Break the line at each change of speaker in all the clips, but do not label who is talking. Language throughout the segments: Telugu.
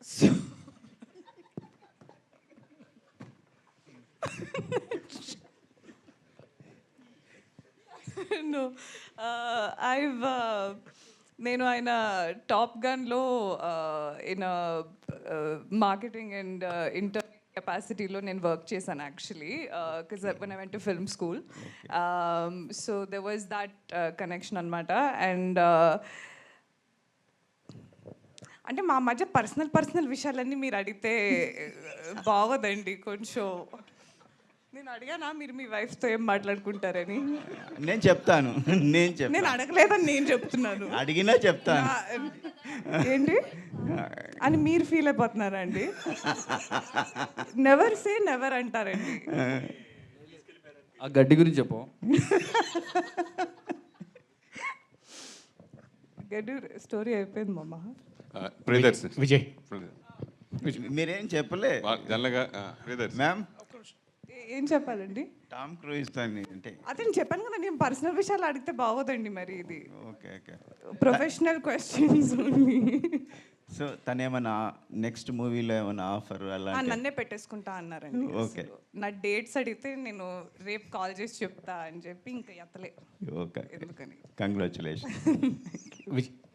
So, no, I've నేను ఆయన టాప్ గన్లో ఇన్ మార్కెటింగ్ అండ్ ఇంటర్ కెపాసిటీలో నేను వర్క్ చేశాను actually because when I went to film school so there was that connection అనమాట అండ్ అంటే మా మధ్య పర్సనల్ విషయాలన్నీ మీరు అడిగితే బాగోదండి కొంచెం. నేను అడిగానా మీరు మీ వైఫ్తో ఏం మాట్లాడుకుంటారని?
నేను చెప్తాను.
నేను అడగలేదని నేను చెప్తున్నాను.
అడిగినా చెప్తాను.
ఏంటి అని మీరు ఫీల్ అయిపోతున్నారా అండి? నెవర్ సే నెవర్ అంటారండి.
ఆ గడ్డి గురించి చెప్పు.
గడ్డి స్టోరీ అయిపోయింది మామ.
విజయ్
మీరేం చెప్పలే
జనరల్గా
మ్యామ్.
ఏం చెప్పాలండి?
టామ్ క్రూజ్ తాన్ని అంటే
అదే నేను చెప్పాను కదా, నేను పర్సనల్ విషయాలు అడిగితే బాగోదండి. మరి ఇది
okay okay
professional questions only.
So తను ఏమైనా నెక్స్ట్ మూవీలో ఏమైనా ఆఫర్ అలా
నన్నే పెట్టేసుకుంటా అన్నారండి.
ఓకే.
నా డేట్స్ అడిగితే నేను రేపు కాల్ చేసి చెప్తా అని చెప్పి ఇంకా ఎత్తలే.
ఓకే
ఎందుకని.
కంగ్రాచులేషన్.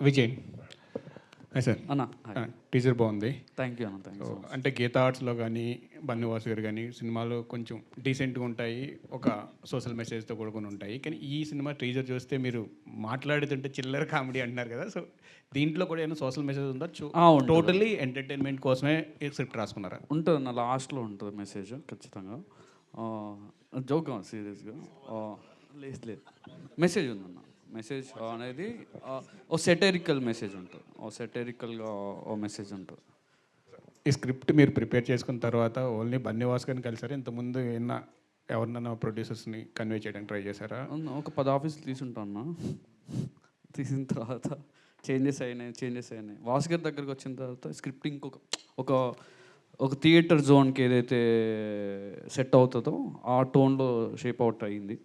విజయ్ సార్
అన్న
టీజర్ బాగుంది.
థ్యాంక్ యూ అన్న. Thank you.
అంటే గీతా ఆర్ట్స్లో కానీ బన్నివాస్ గారు కానీ సినిమాలు కొంచెం డీసెంట్గా ఉంటాయి, ఒక సోషల్ మెసేజ్తో కూడుకుని ఉంటాయి. కానీ ఈ సినిమా టీజర్ చూస్తే మీరు మాట్లాడుతుంటే చిల్లర కామెడీ అంటున్నారు కదా, సో దీంట్లో కూడా ఏమైనా సోషల్ మెసేజ్ ఉందా? టోటల్లీ ఎంటర్టైన్మెంట్ కోసమే స్క్రిప్ట్ రాసుకున్నారా?
ఉంటుంది నా లాస్ట్లో ఉంటుంది మెసేజ్ ఖచ్చితంగా. జోక్గా సీరియస్గా లేదు మెసేజ్ ఉందన్న. మెసేజ్ అనేది ఓ సెటరికల్ మెసేజ్ ఉంటుంది, ఓ సెటరికల్గా ఓ మెసేజ్ ఉంటుంది.
ఈ స్క్రిప్ట్ మీరు ప్రిపేర్ చేసుకున్న తర్వాత ఓన్లీ బన్నివాస్ గారిని కలిసారా? ఇంతకుముందు ఏమన్నా ఎవరినైనా ప్రొడ్యూసర్స్ని కన్వే చేయడానికి ట్రై చేశారా?
ఒక 10 ఆఫీసులు తీసుంటాను. తీసిన తర్వాత చేంజెస్ అయినాయి. వాస్ గారి దగ్గరికి వచ్చిన తర్వాత స్క్రిప్ట్ ఒక థియేటర్ జోన్కి ఏదైతే సెట్ అవుతుందో ఆ టోన్లో షేప్ అవుట్ అయ్యింది.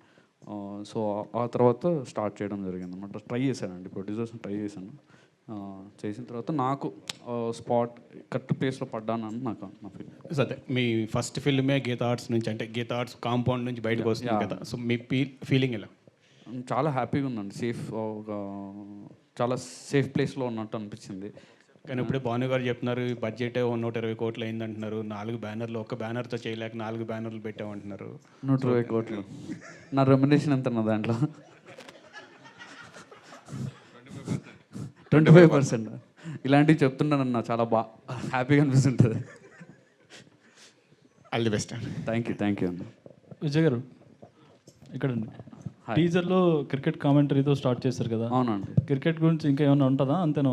సో ఆ తర్వాత స్టార్ట్ చేయడం జరిగింది అనమాట. ట్రై చేశానండి, ప్రొడ్యూసర్స్ని ట్రై చేశాను. చేసిన తర్వాత నాకు స్పాట్ కరెక్ట్ ప్లేస్లో పడ్డానని నాకు నా ఫీల్.
సరే, మీ ఫస్ట్ ఫిల్మే గీతా ఆర్ట్స్ నుంచి, అంటే గీతా ఆర్ట్స్ కాంపౌండ్ నుంచి బయటకు వస్తుంది కదా, సో మీ ఫీలింగ్ ఎలా?
చాలా హ్యాపీగా ఉందండి. చాలా సేఫ్ ప్లేస్లో ఉన్నట్టు అనిపించింది.
కానీ ఇప్పుడే భాను గారు చెప్తున్నారు బడ్జెట్ 120 కోట్లు అయింది అంటున్నారు. 4 బ్యానర్లు, ఒక బ్యానర్తో చేయలేక 4 బ్యానర్లు పెట్టామంటున్నారు.
120 కోట్లు. నా రెమ్యునరేషన్ ఎంత నా దాంట్లో 25%. ఇలాంటివి చెప్తున్నానన్న చాలా హ్యాపీగా అనిపిస్తుంటుంది.
All the best.
Thank you అన్న.
విజయ్ గారు ఇక్కడండి. టీజర్లో క్రికెట్ కామెంటరీతో స్టార్ట్ చేశారు కదా.
అవునండి.
క్రికెట్ గురించి ఇంకా ఏమైనా ఉంటుందా? అంతేనా?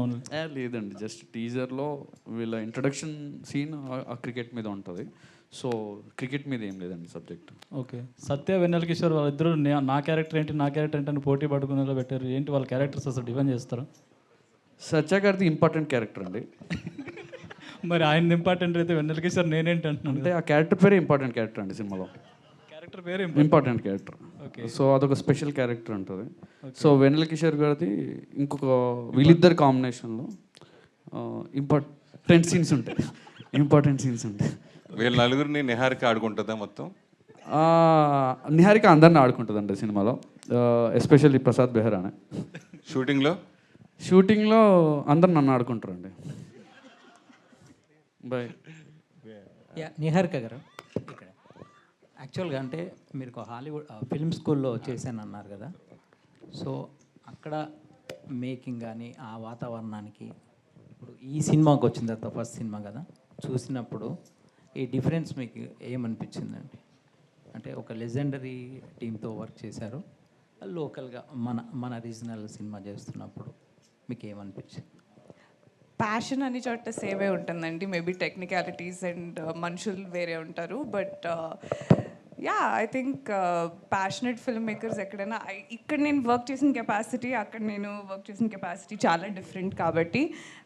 లేదండి, జస్ట్ టీజర్లో వీళ్ళ ఇంట్రడక్షన్ సీన్ ఆ క్రికెట్ మీద ఉంటుంది. సో క్రికెట్ మీద ఏం లేదండి సబ్జెక్ట్.
ఓకే. సత్య వెన్నెల కిషోర్ వాళ్ళిద్దరూ నా క్యారెక్టర్ ఏంటి అని పోటీ పడుకునేలా పెట్టారు. ఏంటి వాళ్ళ క్యారెక్టర్స్ అసలు డిఫైన్ చేస్తారా?
సత్య గారిది ఇంపార్టెంట్ క్యారెక్టర్ అండి.
మరి ఆయన ఇంపార్టెంట్ అయితే వెన్నెల కిషోర్ నేనేంటి అంటున్నాను.
అంటే ఆ క్యారెక్టర్ పేరే ఇంపార్టెంట్ క్యారెక్టర్ అండి సినిమాలో.
క్యారెక్టర్ పేరు
ఇంపార్టెంట్ క్యారెక్టర్. సో అదొక స్పెషల్ క్యారెక్టర్ ఉంటుంది. సో వెన్నెల కిషోర్ గారిది వీళ్ళిద్దరు కాంబినేషన్లో ఇంపార్టెంట్ సీన్స్ ఉంటాయి.
వీళ్ళ నలుగురిని నిహారిక ఆడుకుంటుందా మొత్తం?
నిహారిక అందరిని ఆడుకుంటుందండి సినిమాలో, ఎస్పెషల్లీ ప్రసాద్ బెహ్రానే. షూటింగ్లో అందరు నన్ను ఆడుకుంటారండి. బాయ్.
నిహారిక గారు, ఇక్కడ యాక్చువల్గా అంటే మీరు హాలీవుడ్ ఫిల్మ్ స్కూల్లో చేశాను అన్నారు కదా, సో అక్కడ మేకింగ్ కానీ ఆ వాతావరణానికి ఇప్పుడు ఈ సినిమాకి వచ్చిన తర్వాత ఫస్ట్ సినిమా కదా, చూసినప్పుడు ఈ డిఫరెన్స్ మీకు ఏమనిపించిందండి? అంటే ఒక లెజెండరీ టీంతో వర్క్ చేశారు, లోకల్గా మన రీజనల్ సినిమా చేస్తున్నప్పుడు మీకు ఏమనిపించింది?
ప్యాషన్ అన్ని చోట సేవే ఉంటుందండి. మేబీ టెక్నికాలిటీస్ అండ్ మనుషులు వేరే ఉంటారు, but yeah I think passionate film makers ఎక్కడైనా ఇక్కడ నేను వర్క్ చేసిన కెపాసిటీ, అక్కడ నేను వర్క్ చేసిన కెపాసిటీ చాలా డిఫరెంట్. కాబట్టి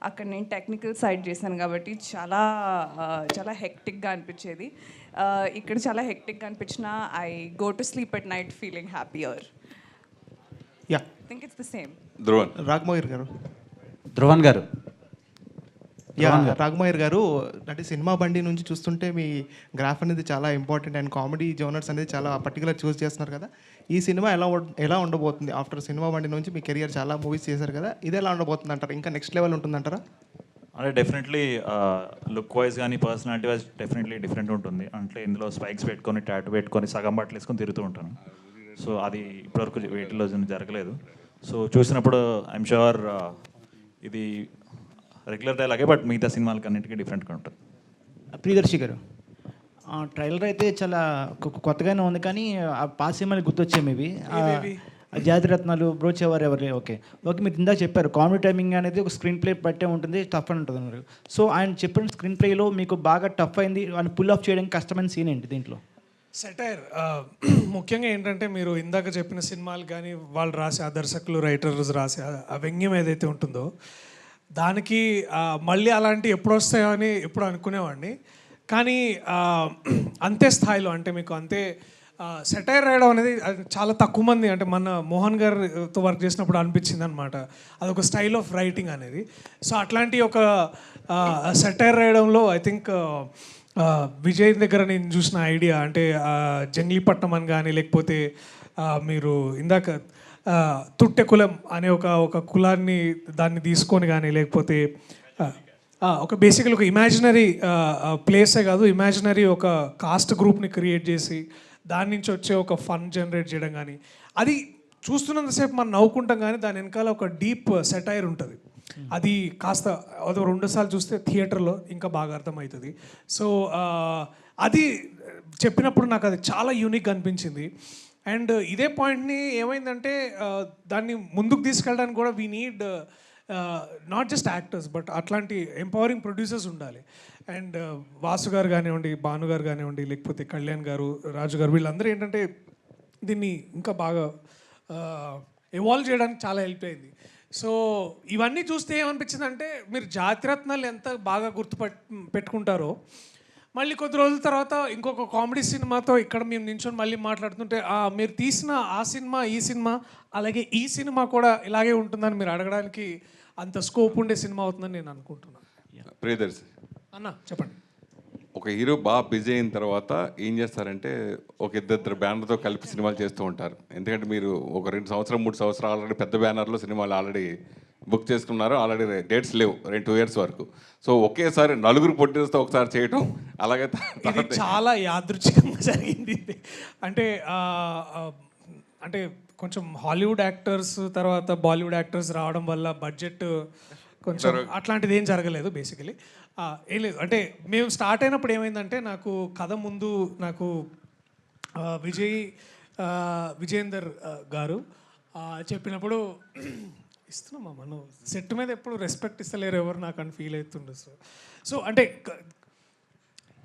అక్కడ నేను టెక్నికల్ సైడ్ చేశాను కాబట్టి చాలా చాలా హెక్టిక్గా అనిపించేది. ఇక్కడ చాలా హెక్టిక్గా అనిపించిన I go to sleep at night feeling happier. I think it's the same.
Dhruvan.
Raghamohar garu.
Dhruvan గారు,
యా రాఘమయ్యర్ గారు, అంటే సినిమా బండి నుంచి చూస్తుంటే మీ గ్రాఫ్ అనేది చాలా ఇంపార్టెంట్ అండ్ కామెడీ జోనర్స్ అనేది చాలా పర్టికులర్ చూస్ చేస్తున్నారు కదా. ఈ సినిమా ఎలా ఉండబోతుంది? ఆఫ్టర్ సినిమా బండి నుంచి మీ కెరియర్ చాలా మూవీస్ చేశారు కదా, ఇది ఎలా ఉండబోతుంది అంటారా? ఇంకా నెక్స్ట్ లెవెల్ ఉంటుందంటారా?
అంటే డెఫినెట్లీ లుక్ వైజ్ కానీ పర్సనాలిటీ వైజ్ డెఫినెట్లీ డిఫరెంట్ ఉంటుంది. అంటే ఇందులో స్పైక్స్ పెట్టుకొని టాటూ పెట్టుకొని సగం బట్టలు వేసుకొని తిరుగుతూ ఉంటాను. సో అది ఇప్పటివరకు వీటిలో జరగలేదు. సో చూసినప్పుడు ఐఎమ్ షూర్ ఇది రెగ్యులర్ డైలాగే, బట్ మిగతా సినిమాలకి అన్నింటికీ డిఫరెంట్గా ఉంటుంది.
ప్రియదర్శి గారు, ట్రైలర్ అయితే చాలా కొత్తగానే ఉంది, కానీ ఆ పాత సినిమాలు గుర్తొచ్చాయి మేబీ. జాతిరత్నాలు, బ్రోచేవారు ఎవరు, ఓకే మీరు ఇందాక చెప్పారు కామెడీ టైమింగ్ అనేది ఒక స్క్రీన్ ప్లే పట్టే ఉంటుంది, టఫ్ అని ఉంటుంది అన్నారు. సో ఆయన చెప్పిన స్క్రీన్ ప్లేలో మీకు బాగా టఫ్ అయింది అని పుల్ ఆఫ్ చేయడానికి కష్టమైన సీన్ ఏంటి దీంట్లో?
సెటైర్ ముఖ్యంగా ఏంటంటే మీరు ఇందాక చెప్పిన సినిమాలు కానీ వాళ్ళు రాసే ఆ దర్శకులు రైటర్స్ రాసే ఆ వ్యంగ్యం ఏదైతే ఉంటుందో దానికి మళ్ళీ అలాంటివి ఎప్పుడు వస్తాయో అని ఎప్పుడు అనుకునేవాడిని. కానీ అంతే స్థాయిలో అంటే మీకు అంతే సెటైర్ రాయడం అనేది చాలా తక్కువ మంది, అంటే మన మోహన్ గారితో వర్క్ చేసినప్పుడు అనిపించింది అనమాట, అదొక స్టైల్ ఆఫ్ రైటింగ్ అనేది. సో అట్లాంటి ఒక సెటైర్ రాయడంలో ఐ థింక్ విజయ్ దగ్గర నేను చూసిన ఐడియా అంటే జంగ్లీపట్నం అని కానీ, లేకపోతే మీరు ఇందాక తుట్టె కులం అనే ఒక కులాన్ని దాన్ని తీసుకొని కానీ, లేకపోతే ఒక బేసికల్ ఒక ఇమాజినరీ ప్లేసే కాదు, ఇమాజినరీ ఒక కాస్ట్ గ్రూప్ని క్రియేట్ చేసి దాని నుంచి వచ్చే ఒక ఫన్ జనరేట్ చేయడం కానీ, అది చూస్తున్నంతసేపు మనం నవ్వుకుంటాం కానీ దాని వెనకాల ఒక డీప్ సెటైర్ ఉంటుంది. అది కాస్త అదో 2 సార్లు చూస్తే థియేటర్లో ఇంకా బాగా అర్థమవుతుంది. సో అది చెప్పినప్పుడు నాకు అది చాలా యూనిక్ అనిపించింది. అండ్ ఇదే పాయింట్ని ఏమైందంటే దాన్ని ముందుకు తీసుకెళ్ళడానికి కూడా we need not just actors but అట్లాంటి ఎంపవరింగ్ ప్రొడ్యూసర్స్ ఉండాలి. అండ్ వాసు గారు కానివ్వండి, భాను గారు కానివ్వండి, లేకపోతే కళ్యాణ్ గారు, రాజు గారు, వీళ్ళందరూ ఏంటంటే దీన్ని ఇంకా బాగా ఎవాల్వ్ చేయడానికి చాలా హెల్ప్ అయింది. సో ఇవన్నీ చూస్తే ఏమనిపించింది అంటే మీరు జాతిరత్నాలు ఎంత బాగా పెట్టుకుంటారో మళ్ళీ కొద్ది రోజుల తర్వాత ఇంకొక కామెడీ సినిమాతో ఇక్కడ మేము నించొని మళ్ళీ మాట్లాడుతుంటే మీరు తీసిన ఆ సినిమా, ఈ సినిమా, అలాగే ఈ సినిమా కూడా ఇలాగే ఉంటుందని మీరు అడగడానికి అంత స్కోప్ ఉండే సినిమా అవుతుందని నేను అనుకుంటున్నాను.
ప్రియదర్శి
అన్న చెప్పండి.
ఒక హీరో బాగా బిజీ అయిన తర్వాత ఏం చేస్తారంటే ఒక ఇద్దరు బ్యానర్తో కలిపి సినిమాలు చేస్తూ ఉంటారు. ఎందుకంటే మీరు ఒక 2 సంవత్సరాలు 3 సంవత్సరాలు ఆల్రెడీ పెద్ద బ్యానర్లో సినిమాలు ఆల్రెడీ బుక్ చేసుకున్నారు, ఆల్రెడీ డేట్స్ లేవు 2 years వరకు. సో ఒకేసారి 4 ప్రొడ్యూసర్తో ఒకసారి చేయటం, అలాగే
ఇది చాలా యాదృచ్ఛికంగా జరిగింది. అంటే కొంచెం హాలీవుడ్ యాక్టర్స్ తర్వాత బాలీవుడ్ యాక్టర్స్ రావడం వల్ల బడ్జెట్ కొంచెం అట్లాంటిది ఏం జరగలేదు బేసికలీ. ఏం లేదు, అంటే మేము స్టార్ట్ అయినప్పుడు ఏమైందంటే నాకు కథ ముందు నాకు విజయేందర్ గారు చెప్పినప్పుడు ఇస్తున్నామా మనం సెట్ మీద ఎప్పుడు రెస్పెక్ట్ ఇస్తలేరు ఎవరు నాకు అని ఫీల్ అవుతుండే. సో అంటే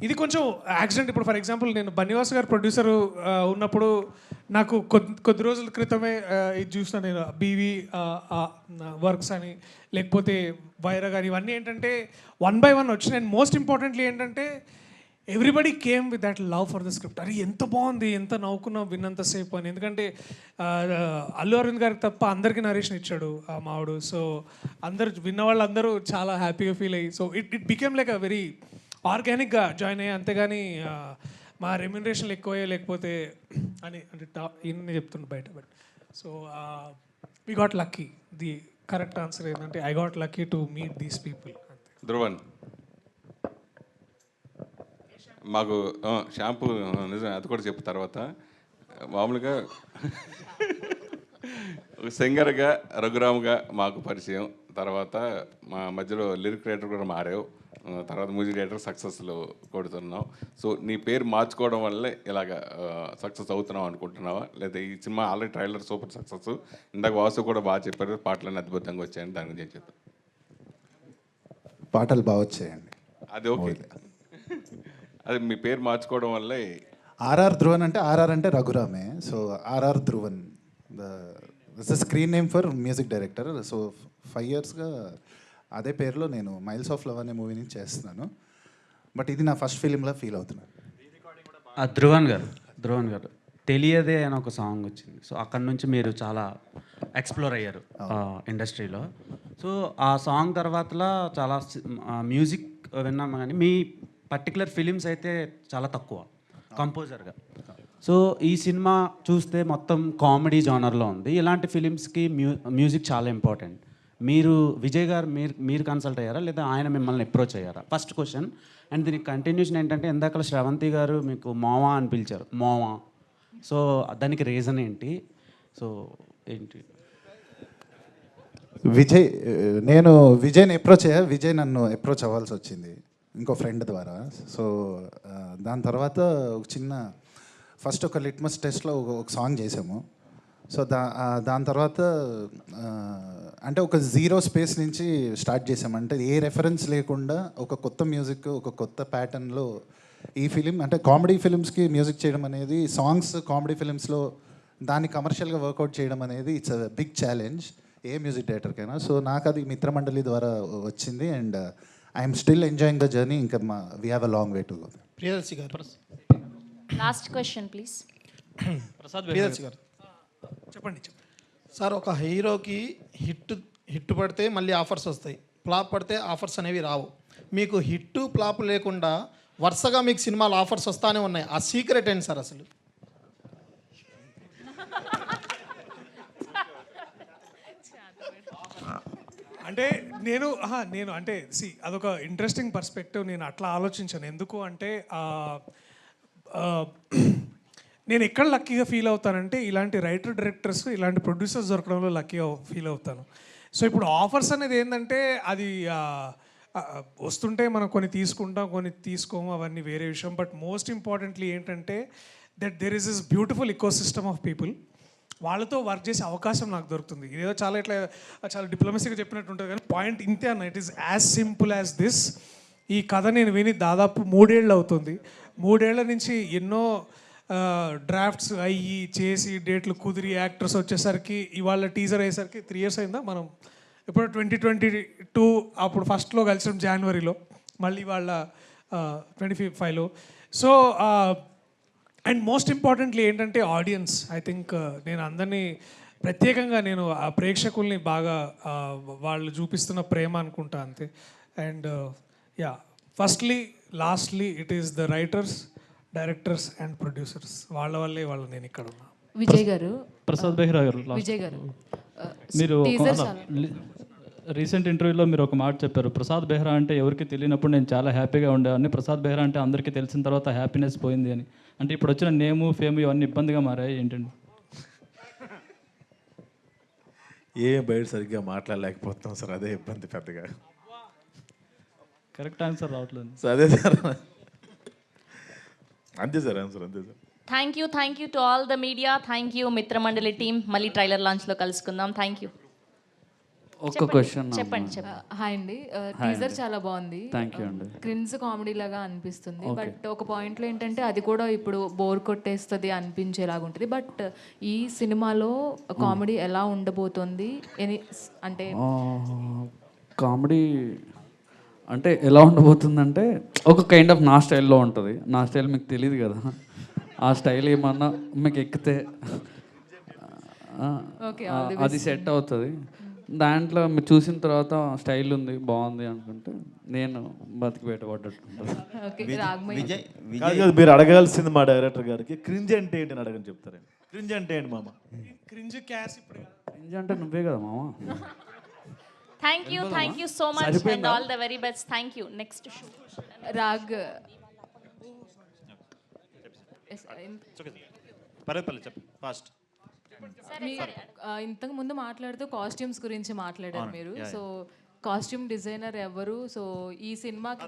ఇది కొంచెం యాక్సిడెంట్. ఇప్పుడు ఫర్ ఎగ్జాంపుల్ నేను బన్నివాస్ గారు ప్రొడ్యూసర్ ఉన్నప్పుడు నాకు కొద్ది రోజుల క్రితమే ఇది చూసిన నేను బీవీ వర్క్స్ అని, లేకపోతే వైరా కానీ, ఇవన్నీ ఏంటంటే 1 by 1 వచ్చినాయి. అండ్ మోస్ట్ ఇంపార్టెంట్లీ ఏంటంటే everybody came with that love for the script. అరే ఎంత బాగుంది, ఎంత నవ్వుకున్నాం విన్నంతసేపు అని. ఎందుకంటే అల్లు అరవింద్ గారికి తప్ప అందరికీ నరేషన్ ఇచ్చాడు ఆ మావాడు. సో అందరు విన్న వాళ్ళందరూ చాలా హ్యాపీగా ఫీల్ అయ్యి, so it became like a very ఆర్గానిక్గా జాయిన్ అయ్యి, అంతేగాని మా రెమ్యునరేషన్లు ఎక్కువయ్యే లేకపోతే అని అంటే ఇన్ని చెప్తుండే బయట. But so we got lucky. The correct answer ఏంటంటే I got lucky to meet these people.
Dhruvan, మాకు షాంపూ నిజం అది కూడా చెప్పు తర్వాత. మామూలుగా సింగర్గా రఘురామ్గా మాకు పరిచయం, తర్వాత మా మధ్యలో లిరిక్ రైటర్ కూడా మారావు, తర్వాత మ్యూజిక్ డైరెక్టర్ సక్సెస్లో కొడుతున్నావు. సో నీ పేరు మార్చుకోవడం వల్లే ఇలాగ సక్సెస్ అవుతున్నావు అనుకుంటున్నావా, లేదా ఈ cinema already trailer super success, ఇందాక వాసు కూడా బాగా చెప్పారు, పాటలన్నీ అద్భుతంగా వచ్చాయని దాని గురించి చెప్పారు.
పాటలు బాగా వచ్చాయండి,
అది ఓకే. అది మీ పేరు మార్చుకోవడం వల్లే.
ఆర్ఆర్ ధ్రువన్ అంటే ఆర్ఆర్ అంటే రఘురామే, so RR Dhruvan the screen name for music director. So 5 yearsగా అదే పేరులో నేను మైల్స్ ఆఫ్ లవ్ అనే మూవీ నుంచి చేస్తున్నాను. బట్ ఇది నా ఫస్ట్ ఫిలింలా ఫీల్ అవుతున్నాను.
ధ్రువన్ గారు తెలియదే అని ఒక సాంగ్ వచ్చింది. సో అక్కడ నుంచి మీరు చాలా
ఎక్స్ప్లోర్ అయ్యారు ఇండస్ట్రీలో. సో ఆ సాంగ్ తర్వాతలా చాలా మ్యూజిక్ విన్నాము, కానీ మీ పర్టికులర్ ఫిలిమ్స్ అయితే చాలా తక్కువ కంపోజర్గా. సో ఈ సినిమా చూస్తే మొత్తం కామెడీ జానర్లో ఉంది. ఇలాంటి ఫిలిమ్స్కి మ్యూజిక్ చాలా ఇంపార్టెంట్. మీరు విజయ్ గారు మీరు కన్సల్ట్ అయ్యారా లేదా ఆయన మిమ్మల్ని అప్రోచ్ అయ్యారా? First question. అండ్ దీనికి కంటిన్యూషన్ ఏంటంటే, ఇందాక శ్రవంతి గారు మీకు మోవా అని పిలిచారు, మోవా. సో దానికి రీజన్ ఏంటి? సో ఏంటి?
నేను విజయ్ని అప్రోచ్ అయ్యా. విజయ్ నన్ను అప్రోచ్ అవ్వాల్సి వచ్చింది ఇంకో ఫ్రెండ్ ద్వారా. సో దాని తర్వాత ఒక చిన్న ఫస్ట్ ఒక లిట్మస్ టెస్ట్లో ఒక సాంగ్ చేసాము. సో దాని తర్వాత అంటే ఒక జీరో స్పేస్ నుంచి స్టార్ట్ చేసాము. అంటే ఏ రెఫరెన్స్ లేకుండా ఒక కొత్త మ్యూజిక్, ఒక కొత్త ప్యాటర్న్లో ఈ ఫిలిం, అంటే కామెడీ ఫిలిమ్స్కి మ్యూజిక్ చేయడం అనేది, సాంగ్స్ కామెడీ ఫిలిమ్స్లో దాన్ని కమర్షియల్గా వర్కౌట్ చేయడం అనేది ఇట్స్ అ బిగ్ ఛాలెంజ్ ఏ మ్యూజిక్ డైరెక్టర్కైనా. సో నాకు అది మిత్రమండలి ద్వారా వచ్చింది. And I'm still enjoying the journey. ఇంకా we have a long way to go.
Priyadarshi garu,
last question please.
Priyadarshi గారు
చెప్పండి.
సార్, ఒక హీరోకి హిట్ పడితే మళ్ళీ ఆఫర్స్ వస్తాయి, ఫ్లాప్ పడితే ఆఫర్స్ అనేవి రావు. మీకు హిట్ ఫ్లాప్ లేకుండా వరుసగా మీకు సినిమాలు ఆఫర్స్ వస్తానే ఉన్నాయి. ఆ సీక్రెట్ ఏంటి సార్ అసలు?
అంటే నేను అంటే అదొక ఇంట్రెస్టింగ్ పర్స్పెక్టివ్. నేను అట్లా ఆలోచించాను. ఎందుకు అంటే నేను ఎక్కడ లక్కీగా ఫీల్ అవుతానంటే, ఇలాంటి రైటర్ డైరెక్టర్స్, ఇలాంటి ప్రొడ్యూసర్స్ దొరకడంలో లక్కీగా ఫీల్ అవుతాను. సో ఇప్పుడు ఆఫర్స్ అనేది ఏంటంటే, అది వస్తుంటే మనం కొన్ని తీసుకుంటాం, కొన్ని తీసుకోము, అవన్నీ వేరే విషయం. బట్ మోస్ట్ ఇంపార్టెంట్లీ ఏంటంటే that there is this beautiful eco system of people. వాళ్ళతో వర్క్ చేసే అవకాశం నాకు దొరుకుతుంది. ఇదేదో చాలా డిప్లొమసీగా చెప్పినట్టు ఉంటుంది, కానీ పాయింట్ ఇంతే అన్న. It is as simple as this. ఈ కథ నేను విని దాదాపు 3 ఏళ్ళు అవుతుంది. 3 ఏళ్ల నుంచి ఎన్నో డ్రాఫ్ట్స్ అయ్యి చేసి డేట్లు కుదిరి యాక్టర్స్ వచ్చేసరికి, ఇవాళ టీజర్ అయ్యేసరికి 3 years అయిందా. మనం ఇప్పుడు 2022 అప్పుడు ఫస్ట్లో కలిసాం జనవరిలో, మళ్ళీ వాళ్ళ 25లో. సో అండ్ మోస్ట్ ఇంపార్టెంట్లీ ఏంటంటే ఆడియన్స్. ఐ థింక్ నేను అందరినీ ప్రత్యేకంగా నేను ఆ ప్రేక్షకుల్ని బాగా వాళ్ళు చూపిస్తున్న ప్రేమ అనుకుంటా అంతే. And firstly lastly it is the writers, directors and producers. వాళ్ళ వల్లే నేను ఇక్కడ ఉన్నా.
విజయ్ గారు,
ప్రసాద్ బెహ్రా గారు,
విజయ్ గారు,
మీరు రీసెంట్ ఇంటర్వ్యూలో మీరు ఒక మాట చెప్పారు, ప్రసాద్ బెహ్రా అంటే ఎవరికి తెలియనప్పుడు నేను చాలా హ్యాపీగా ఉండేవాడిని, ప్రసాద్ బెహ్రా అంటే అందరికీ తెలిసిన తర్వాత హ్యాపీనెస్ పోయింది అని. అంటే ఇప్పుడు వచ్చిన నేము, ఫేమ్ ఇవన్నీ ఇబ్బందిగా మారాయి ఏంటండి?
బయట సరిగ్గా మాట్లాడలేకపోతున్నాం సార్, అదే ఇబ్బంది పెద్దగా.
కరెక్ట్ ఆన్సర్ రావట్లేదు
సార్. అదే సార్, అంతే సార్ ఆన్సర్, అంతే sir.
Thank you to all the media. Thank you Mitramandali team. మళ్ళీ ట్రైలర్ లాంచ్లో కలుసుకుందాం. Thank you.
ఒక క్వశ్చన్.
చెప్పండి.
హాయ్ అండి, టీజర్ చాలా బాగుంది.
థ్యాంక్ యూ అండి.
క్రిన్స్ కామెడీ లాగా అనిపిస్తుంది, బట్ ఒక పాయింట్లో ఏంటంటే అది కూడా ఇప్పుడు బోర్ కొట్టేస్తుంది అనిపించేలాగా ఉంటుంది. బట్ ఈ సినిమాలో కామెడీ ఎలా ఉండబోతుంది అంటే?
కామెడీ అంటే ఎలా ఉండబోతుందంటే ఒక కైండ్ ఆఫ్ నా స్టైల్లో ఉంటుంది. నా స్టైల్ మీకు తెలియదు కదా, ఆ స్టైల్ ఏమన్నా మీకు ఎక్కితే అది సెట్ అవుతుంది. దాంట్లో మీరు చూసిన తర్వాత స్టైల్ ఉంది, బాగుంది అనుకుంటే నేను బతికి బయటపడ్డట్టు.
మీరు అడగాల్సింది మా డైరెక్టర్ గారికి, క్రింజ్ అంటే ఏంటి అని అడగని చెప్తారు. క్రింజ్ అంటే ఏంటి మామ?
క్రింజ్ క్యాష్ ఇప్పుడు
క్రింజ్ అంటే నువ్వే కదా మామ.
Thank you so much and all the very best. Thank you. Next show
రాగ్.
ఫాస్ట్.
ఇంతకు ముందు మాట్లాడుతూ కాస్ట్యూమ్స్ గురించి మాట్లాడారు మీరు. సో కాస్ట్యూమ్ డిజైనర్ ఎవరు? సో ఈ సినిమాకి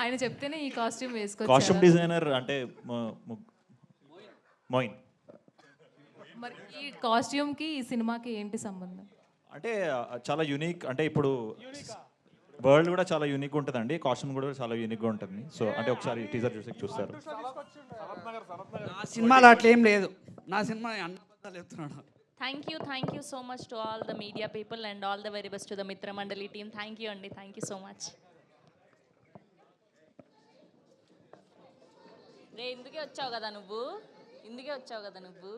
ఆయన చెప్తేనే ఈ కాస్ట్యూమ్ వేసుకోవచ్చు.
కాస్ట్యూమ్ డిజైనర్ అంటే మోయిన్.
మరి ఈ కాస్ట్యూమ్కి ఈ సినిమాకి ఏంటి సంబంధం?
అంటే చాలా యూనిక్, అంటే ఇప్పుడు వరల్డ్ కూడా చాలా యూనిక్గా ఉంటుందండి, కాస్ట్యూమ్ కూడా చాలా యూనిక్గా ఉంటుంది. సో అంటే ఒకసారి టీజర్ చూస్తారు.
నా సినిమాలో అట్లా ఏం లేదు, నా సినిమా అన్నీ చెప్తున్నాడు.
Thank you so much to all the media people and all the very best to the Mitramandali team. Thank you అండి. Thank you so much. ఇందుకే వచ్చావు కదా నువ్వు.